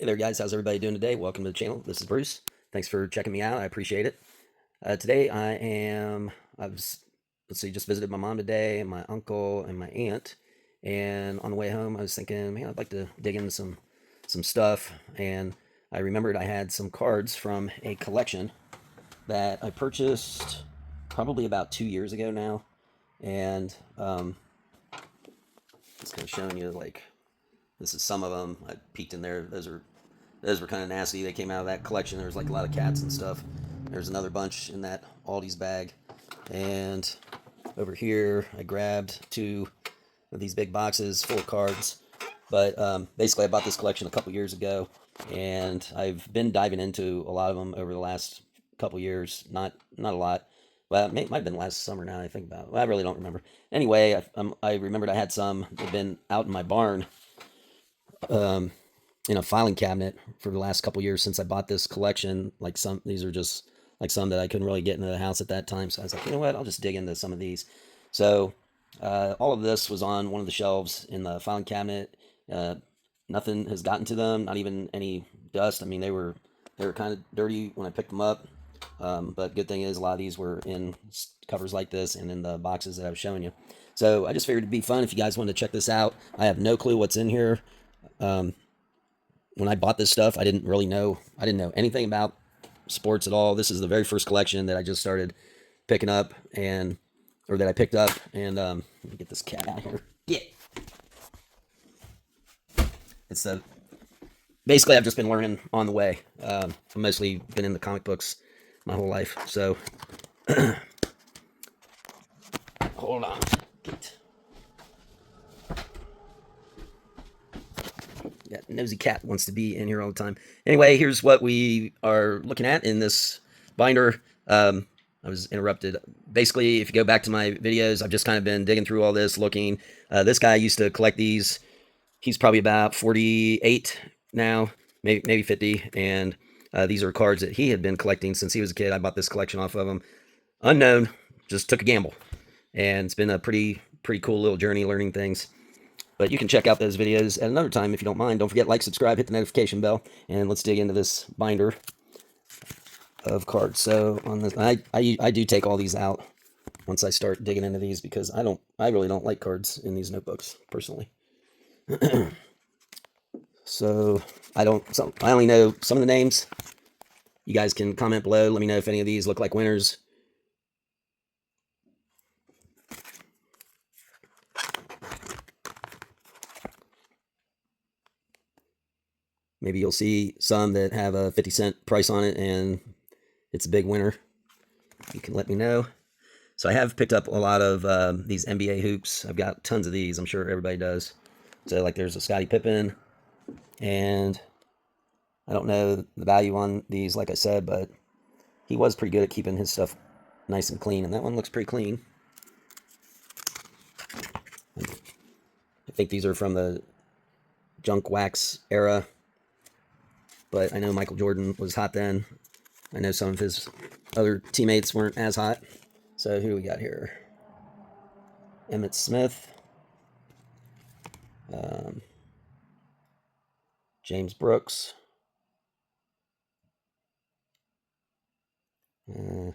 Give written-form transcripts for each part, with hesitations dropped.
Hey there, guys. How's everybody doing today? Welcome to the channel. This is Bruce. Thanks for checking me out. I appreciate it. Today I was, let's see, just visited my mom today, and my uncle, and my aunt. And on the way home, I was thinking, man, I'd like to dig into some stuff. And I remembered I had some cards from a collection that I purchased probably about 2 years ago now. And just kind of showing you, like, this is some of them. I peeked in there. Those were kind of nasty. They came out of that collection. There was like a lot of cats and stuff. There's another bunch in that Aldi's bag. And over here, I grabbed two of these big boxes full of cards. But basically, I bought this collection a couple years ago, and I've been diving into a lot of them over the last couple years. Not a lot. Well, it might have been last summer now I think about it. Well, I really don't remember. Anyway, I remembered I had some that had been out in my barn um, in a filing cabinet for the last couple years since I bought this collection. Like these are just like some that I couldn't really get into the house at that time. So I was like, you know what? I'll just dig into some of these. So all of this was on one of the shelves in the filing cabinet. Uh, Nothing has gotten to them, not even any dust. I mean, they were kind of dirty when I picked them up. But good thing is a lot of these were in covers like this and in the boxes that I was showing you. So I just figured it'd be fun if you guys wanted to check this out. I have no clue what's in here. Um, when I bought this stuff, I didn't really know. I didn't know anything about sports at all. This is the very first collection that I just started picking up, and or that I picked up. And let me get this cat out here. Get. It's the basically I've just been learning on the way. I've mostly been in the comic books my whole life. So hold on. Get. Yeah, nosy cat wants to be in here all the time. Anyway, here's what we are looking at in this binder. I was interrupted. Basically, if you go back to my videos, I've just kind of been digging through all this, looking. This guy used to collect these. He's probably about 48 now, maybe 50. And these are cards that he had been collecting since he was a kid. I bought this collection off of him. Unknown, just took a gamble. And it's been a pretty cool little journey learning things. But you can check out those videos at another time if you don't mind. Don't forget, like, subscribe, hit the notification bell, and let's dig into this binder of cards. So on this, I do take all these out once I start digging into these because I really don't like cards in these notebooks personally. So I only know some of the names. You guys can comment below. Let me know if any of these look like winners. Maybe you'll see some that have a 50-cent price on it and it's a big winner. You can let me know. So I have picked up a lot of these NBA hoops. I've got tons of these. I'm sure everybody does. So like there's a Scottie Pippen, and I don't know the value on these, like I said, but he was pretty good at keeping his stuff nice and clean, and that one looks pretty clean. I think these are from the junk wax era, but I know Michael Jordan was hot then. I know some of his other teammates weren't as hot. So who do we got here? Emmett Smith, um, James Brooks, uh,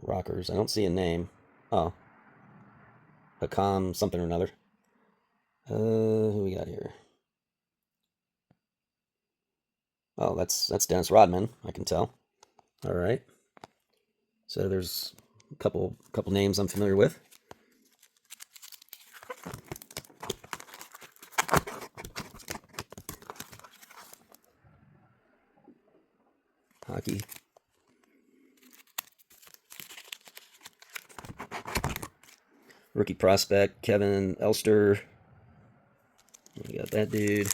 Rockers. I don't see a name. Oh, Hakam something or another. Who we got here? Oh, that's Dennis Rodman. I can tell. All right. So there's a couple names I'm familiar with. Hockey. Rookie prospect Kevin Elster. We got that dude.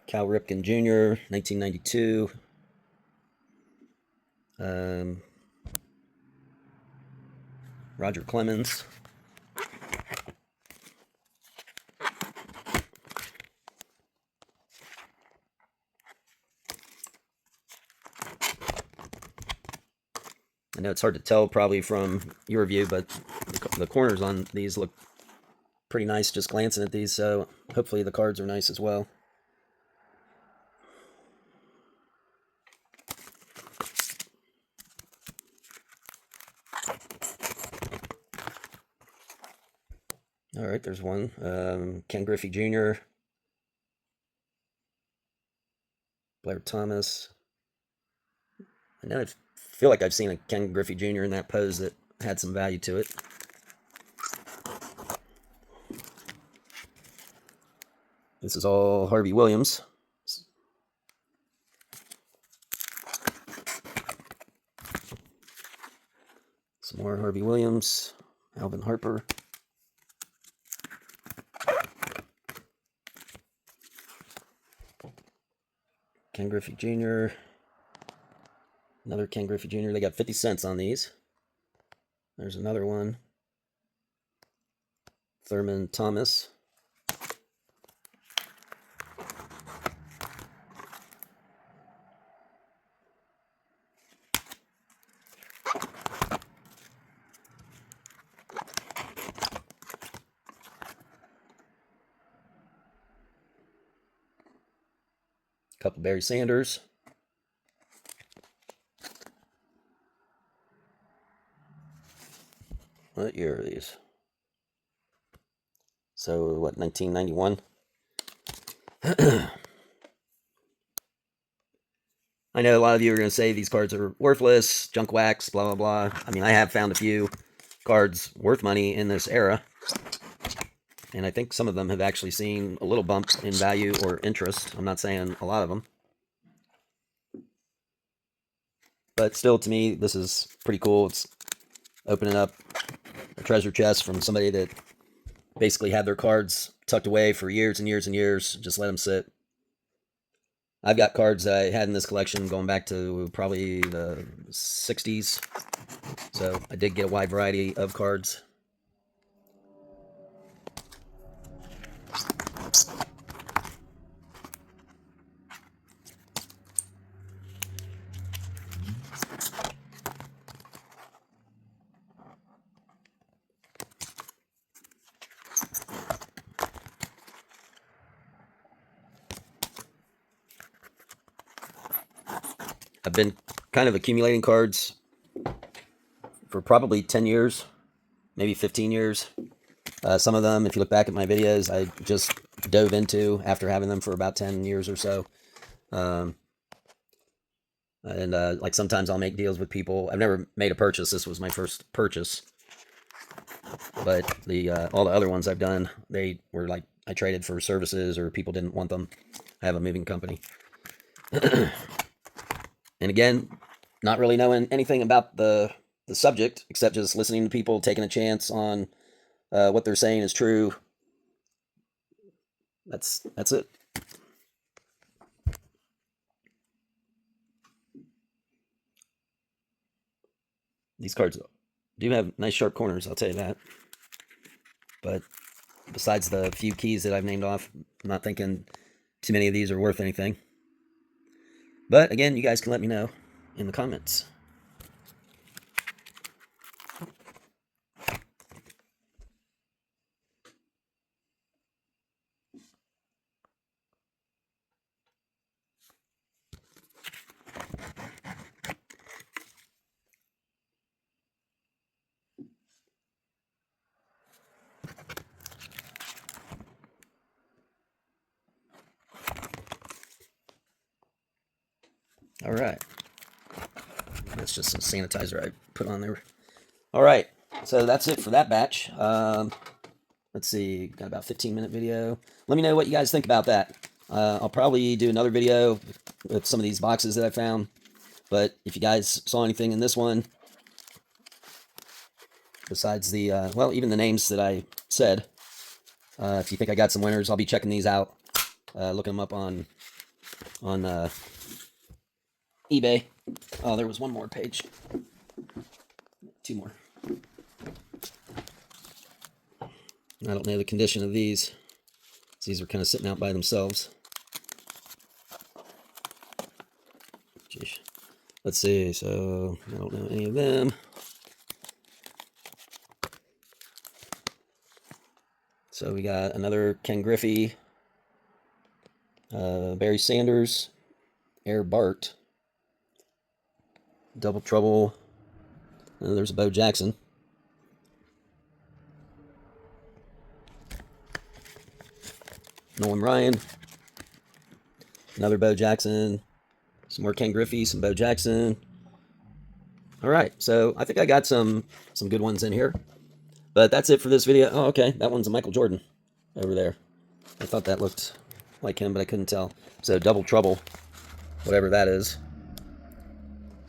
Cal Ripken Jr., 1992. Roger Clemens. I know it's hard to tell probably from your view, but the corners on these look pretty nice just glancing at these, so hopefully the cards are nice as well. All right, there's one. Ken Griffey Jr., Blair Thomas. I know I feel like I've seen a Ken Griffey Jr. in that pose that had some value to it. This is all Harvey Williams. Some more Harvey Williams, Alvin Harper. Ken Griffey Jr. Another Ken Griffey Jr. They got 50 cents on these. There's another one. Thurman Thomas. Couple Barry Sanders. What year are these? So, what, 1991? I know a lot of you are going to say these cards are worthless, junk wax, blah, blah, blah. I mean, I have found a few cards worth money in this era. And I think some of them have actually seen a little bump in value or interest. I'm not saying a lot of them. But still, to me, this is pretty cool. It's opening up a treasure chest from somebody that basically had their cards tucked away for years and years and years. Just let them sit. I've got cards that I had in this collection going back to probably the 60s. So I did get a wide variety of cards. I've been kind of accumulating cards for probably 10 years, maybe 15 years. Some of them, if you look back at my videos, I just dove into after having them for about 10 years or so. Like sometimes I'll make deals with people. I've never made a purchase. This was my first purchase. But all the other ones I've done, they were like I traded for services or people didn't want them. I have a moving company. And again, not really knowing anything about the subject except just listening to people, taking a chance on what they're saying is true. That's it. These cards do have nice sharp corners, I'll tell you that. But besides the few keys that I've named off, I'm not thinking too many of these are worth anything. But again, you guys can let me know in the comments. All right. That's just some sanitizer I put on there. All right. So that's it for that batch. Let's see. Got about 15-minute video. Let me know what you guys think about that. I'll probably do another video with some of these boxes that I found. But if you guys saw anything in this one, besides the, well, even the names that I said, if you think I got some winners, I'll be checking these out, looking them up on eBay. Oh, there was one more page. Two more. I don't know the condition of these. These are kind of sitting out by themselves. Jeez. Let's see. So I don't know any of them. So we got another Ken Griffey, Barry Sanders, Air Bart, Double Trouble. There's a Bo Jackson. Nolan Ryan. Another Bo Jackson. Some more Ken Griffey, some Bo Jackson. All right, so I think I got some good ones in here. But that's it for this video. Oh, okay, that one's a Michael Jordan over there. I thought that looked like him, but I couldn't tell. So Double Trouble, whatever that is.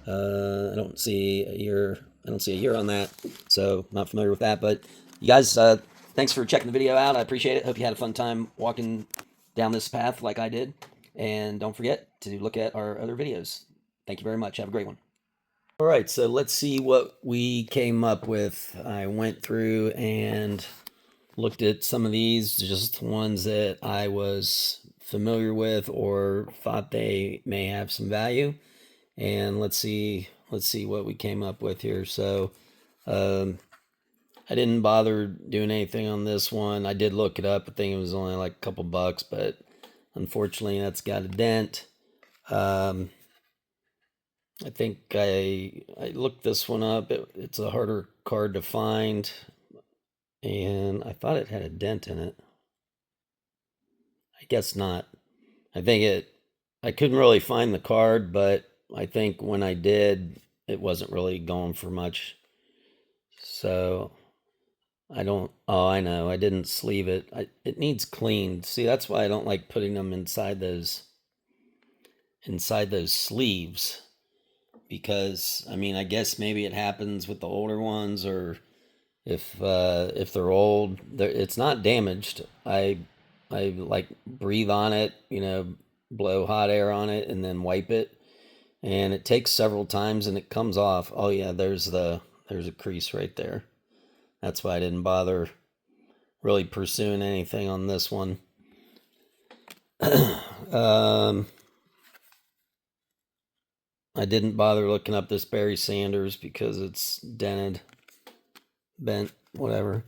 I don't see a year. I don't see a year on that, so not familiar with that. But you guys, thanks for checking the video out. I appreciate it. Hope you had a fun time walking down this path like I did. And don't forget to look at our other videos. Thank you very much. Have a great one. All right, so let's see what we came up with. I went through and looked at some of these, just ones that I was familiar with or thought they may have some value. And let's see what we came up with here. So I didn't bother doing anything on this one. I did look it up. I think it was only like a couple bucks, but unfortunately that's got a dent. I think I looked this one up. It's a harder card to find, and I thought it had a dent in it. I guess not. I couldn't really find the card, but I think when I did, it wasn't really going for much. So I know, I didn't sleeve it. It needs cleaned. See, that's why I don't like putting them inside those sleeves. Because, I mean, I guess maybe it happens with the older ones, or if they're old, it's not damaged. I like breathe on it, blow hot air on it and then wipe it, and it takes several times and it comes off. Oh yeah, there's a crease right there. That's why I didn't bother really pursuing anything on this one. I didn't bother looking up this Barry Sanders because it's dented, bent, whatever.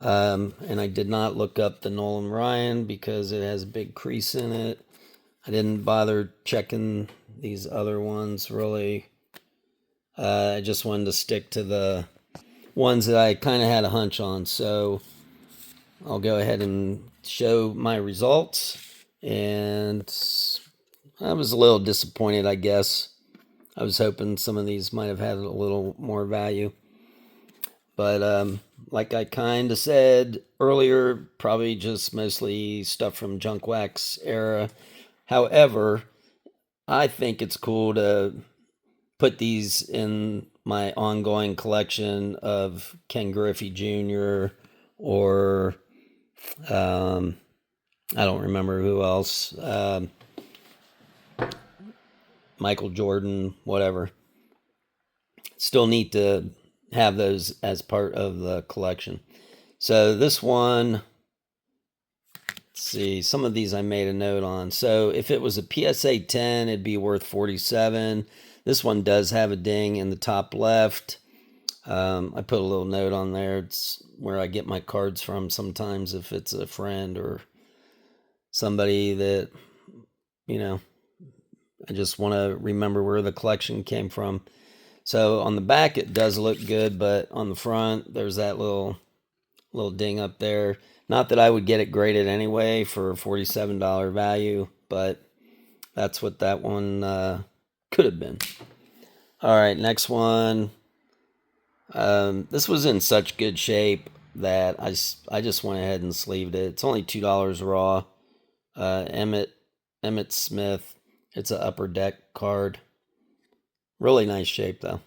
And I did not look up the Nolan Ryan because it has a big crease in it. I didn't bother checking these other ones really. I just wanted to stick to the ones that I kind of had a hunch on. So I'll go ahead and show my results. And I was a little disappointed, I guess. I was hoping some of these might have had a little more value. But like I kind of said earlier, probably just mostly stuff from Junk Wax era. However, I think it's cool to put these in my ongoing collection of Ken Griffey Jr. or I don't remember who else. Michael Jordan, whatever. Still neat to have those as part of the collection. So this one, let's see, some of these I made a note on. So if it was a PSA 10, it'd be worth 47. This one does have a ding in the top left. I put a little note on there. It's where I get my cards from sometimes if it's a friend or somebody that, I just want to remember where the collection came from. So on the back, it does look good, but on the front, there's that little ding up there. Not that I would get it graded anyway for $47 value, but that's what that one could have been. All right, next one. This was in such good shape that I just went ahead and sleeved it. It's only $2 raw. Emmitt Smith. It's an upper deck card. Really nice shape though.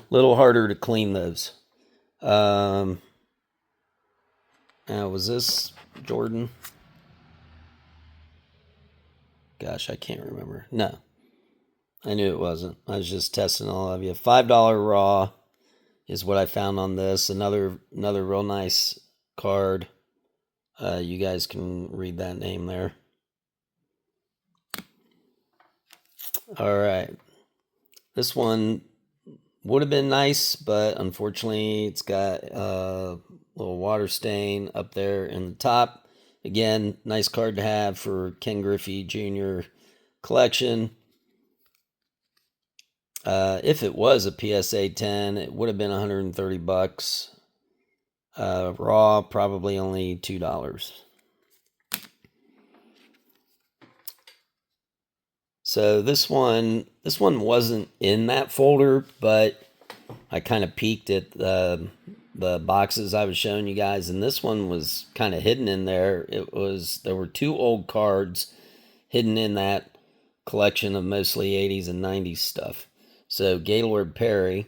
Little harder to clean those. Now was this Jordan? Gosh, I can't remember. No, I knew it wasn't. I was just testing all of you. $5 raw is what I found on this. Another real nice card. You guys can read that name there. All right. This one would have been nice, but unfortunately it's got a little water stain up there in the top. Again, nice card to have for Ken Griffey Jr. collection. If it was a PSA 10, it would have been 130 bucks. Raw, probably only $2. So this one wasn't in that folder, but I kind of peeked at the boxes I was showing you guys, and this one was kind of hidden in there. There were 2 old cards hidden in that collection of mostly 80s and 90s stuff. So Gaylord Perry,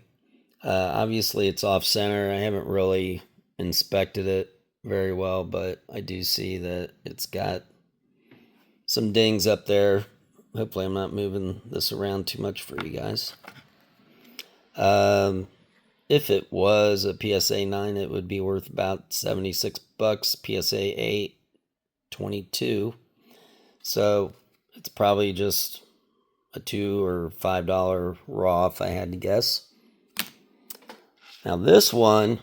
obviously it's off center. I haven't really inspected it very well, but I do see that it's got some dings up there. Hopefully I'm not moving this around too much for you guys. If it was a PSA 9, it would be worth about 76 bucks. PSA 8, 22. So it's probably just a $2 or $5 raw if I had to guess. Now this one,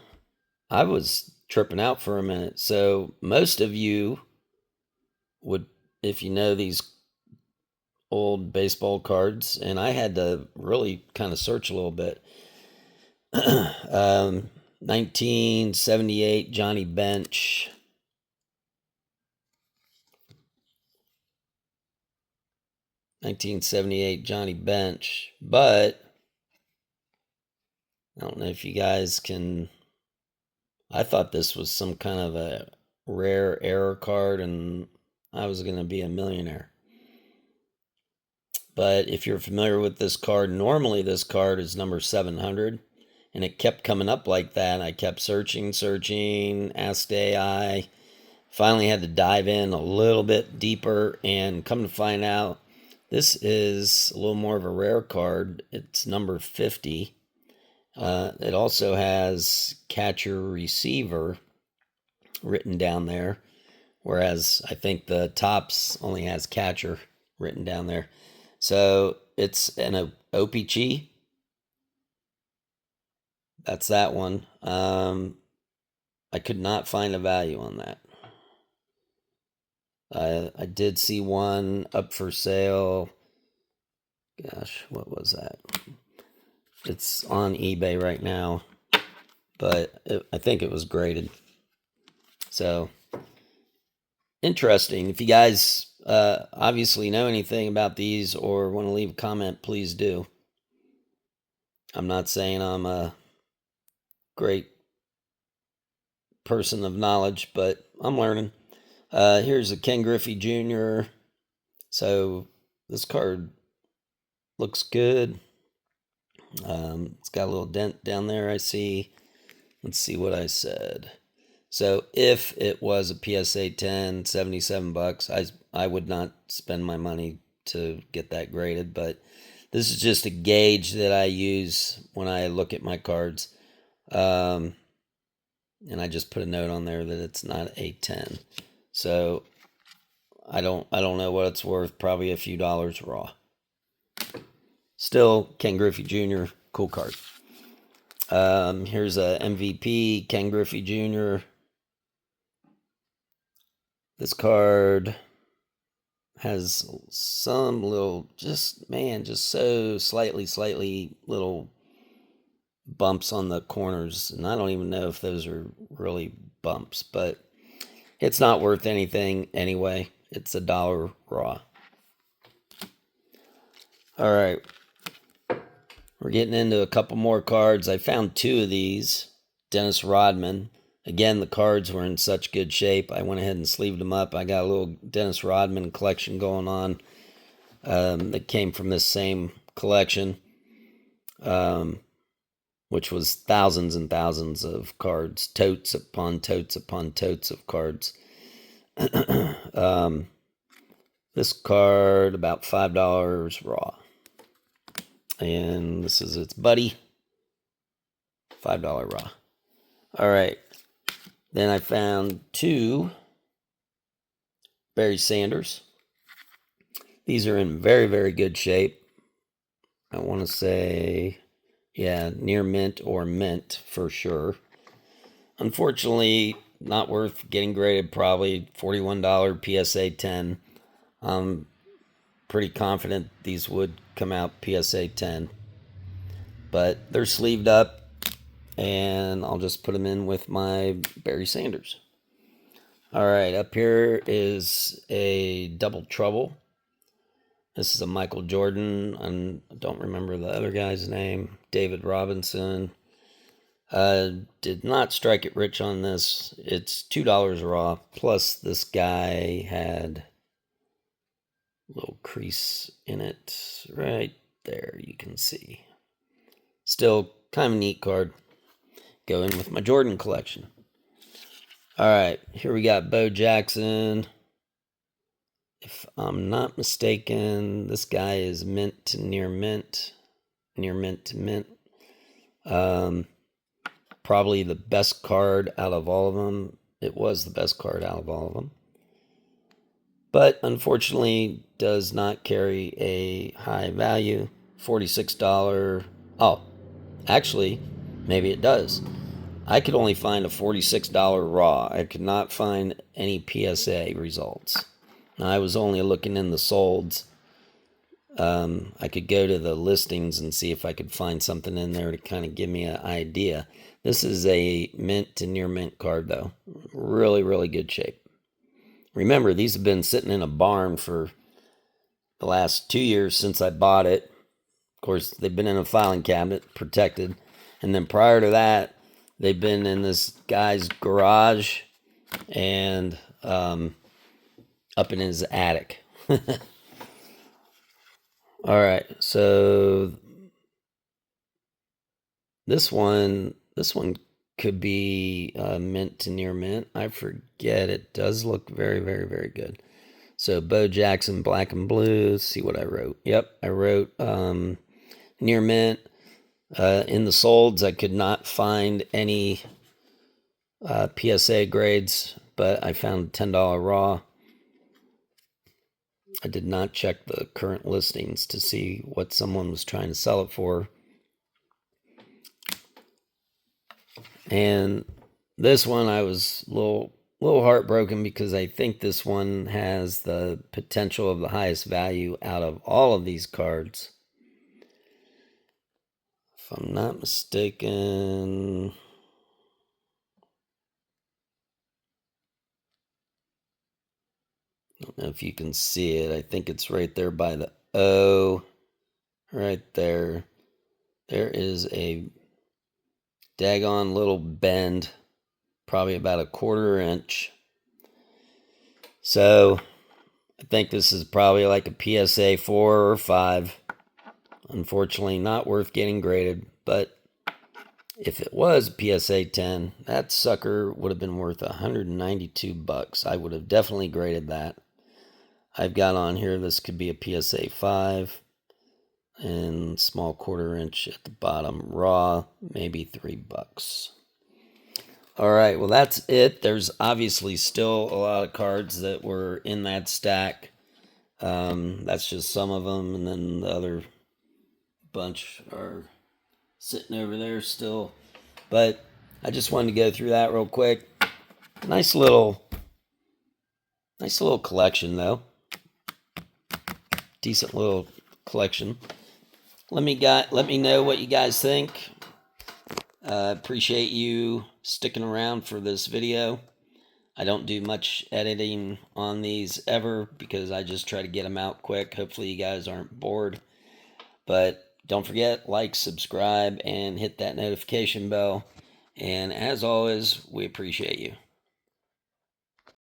I was tripping out for a minute. So most of you would, if you know these old baseball cards, and I had to really kind of search a little bit. 1978 Johnny Bench. 1978 Johnny Bench. But I don't know if you guys can. I thought this was some kind of a rare error card and I was going to be a millionaire. But if you're familiar with this card, normally this card is number 700. And it kept coming up like that. I kept searching, asked AI. Finally had to dive in a little bit deeper and come to find out this is a little more of a rare card. It's number 50. It also has catcher receiver written down there, whereas I think the Topps only has catcher written down there. So it's an OPG. That's that one. I could not find a value on that. I did see one up for sale. Gosh, what was that? It's on eBay right now, but I think it was graded. So, interesting. If you guys obviously know anything about these or want to leave a comment, please do. I'm not saying I'm a great person of knowledge, but I'm learning. Here's a Ken Griffey Jr. So this card looks good. It's got a little dent down there, I see. Let's see what I said. So if it was a PSA 10, 77 bucks, I would not spend my money to get that graded, but this is just a gauge that I use when I look at my cards. And I just put a note on there that it's not a 10. So I don't know what it's worth, probably a few dollars raw. Still, Ken Griffey Jr., cool card. Here's a MVP, Ken Griffey Jr. This card has some little, just so slightly little bumps on the corners. And I don't even know if those are really bumps, but it's not worth anything anyway. It's $1 raw. All right. We're getting into a couple more cards. I found 2 of these. Dennis Rodman. Again, the cards were in such good shape. I went ahead and sleeved them up. I got a little Dennis Rodman collection going on that came from this same collection, which was thousands and thousands of cards, totes upon totes upon totes of cards. This card, about $5 raw. And this is its buddy, $5 raw. All right. Then I found 2 Barry Sanders. These are in very, very good shape. I want to say, yeah, near mint or mint for sure. Unfortunately, not worth getting graded. Probably $41 PSA 10. I'm pretty confident these would come out PSA 10, but they're sleeved up, and I'll just put them in with my Barry Sanders. All right, up here is a Double Trouble. This is a Michael Jordan. I don't remember the other guy's name. David Robinson. Did not strike it rich on this. It's $2 raw. Plus, this guy had a little crease in it right there. You can see. Still kind of a neat card. Go in with my Jordan collection. All right, here we got Bo Jackson. If I'm not mistaken, this guy is mint to near mint to mint. Probably the best card out of all of them. It was the best card out of all of them. But unfortunately, does not carry a high value. $46. Oh, actually, maybe it does. I could only find a $46 raw. I could not find any PSA results. Now, I was only looking in the solds. I could go to the listings and see if I could find something in there to kind of give me an idea. This is a mint to near mint card, though. Really, really good shape. Remember, these have been sitting in a barn for the last 2 years since I bought it. Of course, they've been in a filing cabinet, protected. And then prior to that, they've been in this guy's garage and up in his attic. All right, so this one could be mint to near mint. I forget. It does look very, very, very good. So Bo Jackson, black and blue. Let's see what I wrote. Yep, I wrote near mint. In the solds, I could not find any PSA grades, but I found $10 raw. I did not check the current listings to see what someone was trying to sell it for. And this one, I was a little heartbroken because I think this one has the potential of the highest value out of all of these cards. If I'm not mistaken, I don't know if you can see it. I think it's right there by the O. Right there. There is a daggone little bend, probably about a 1/4 inch. So I think this is probably like a PSA 4 or 5. Unfortunately, not worth getting graded, but if it was a PSA 10, that sucker would have been worth $192. I would have definitely graded that. I've got on here, this could be a PSA 5 and small 1/4 inch at the bottom, raw, maybe $3. All right, well, that's it. There's obviously still a lot of cards that were in that stack. That's just some of them, and then the other bunch are sitting over there still. But I just wanted to go through that real quick. Nice little collection, though. Decent little collection. Let me know what you guys think. Appreciate you sticking around for this video. I don't do much editing on these ever because I just try to get them out quick. Hopefully you guys aren't bored. But don't forget, like, subscribe, and hit that notification bell. And as always, we appreciate you.